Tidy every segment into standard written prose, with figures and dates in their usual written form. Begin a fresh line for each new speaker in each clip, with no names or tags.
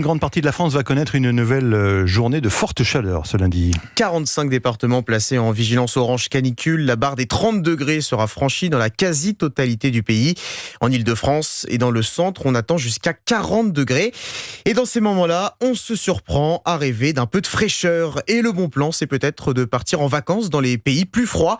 Une grande partie de la France va connaître une nouvelle journée de forte chaleur ce lundi.
45 départements placés en vigilance orange canicule. La barre des 30 degrés sera franchie dans la quasi-totalité du pays. En Ile-de-France et dans le centre, on attend jusqu'à 40 degrés. Et dans ces moments-là, on se surprend à rêver d'un peu de fraîcheur. Et le bon plan, c'est peut-être de partir en vacances dans les pays plus froids.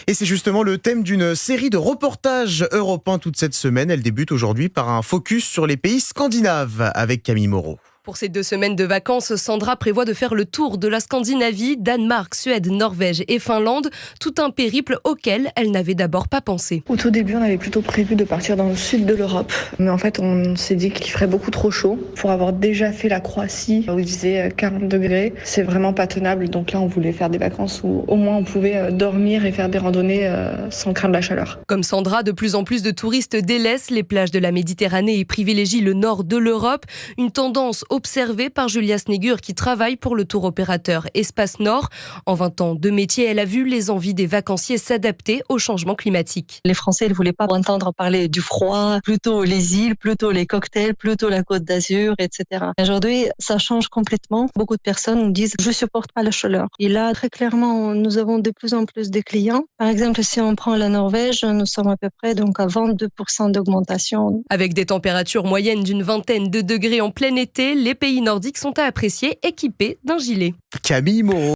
Et c'est justement le thème d'une série de reportages européens toute cette semaine. Elle débute aujourd'hui par un focus sur les pays scandinaves avec Camille Moreau.
Pour ces 2 semaines de vacances, Sandra prévoit de faire le tour de la Scandinavie, Danemark, Suède, Norvège et Finlande. Tout un périple auquel elle n'avait d'abord pas pensé.
Au tout début, on avait plutôt prévu de partir dans le sud de l'Europe. Mais en fait, on s'est dit qu'il ferait beaucoup trop chaud. Pour avoir déjà fait la Croatie, où il faisait 40 degrés, c'est vraiment pas tenable. Donc là, on voulait faire des vacances où au moins on pouvait dormir et faire des randonnées sans craindre la chaleur.
Comme Sandra, de plus en plus de touristes délaissent les plages de la Méditerranée et privilégient le nord de l'Europe. Une tendance observée par Julia Snegur qui travaille pour le tour opérateur Espace Nord. En 20 ans de métier, elle a vu les envies des vacanciers s'adapter au changement climatique.
Les Français ne voulaient pas entendre parler du froid, plutôt les îles, plutôt les cocktails, plutôt la Côte d'Azur, etc. Aujourd'hui, ça change complètement. Beaucoup de personnes nous disent « je supporte pas la chaleur ». Et là, très clairement, nous avons de plus en plus de clients. Par exemple, si on prend la Norvège, nous sommes à peu près donc à 22% d'augmentation.
Avec des températures moyennes d'une vingtaine de degrés en plein été, les pays nordiques sont à apprécier équipés d'un gilet.
Camille Moreau.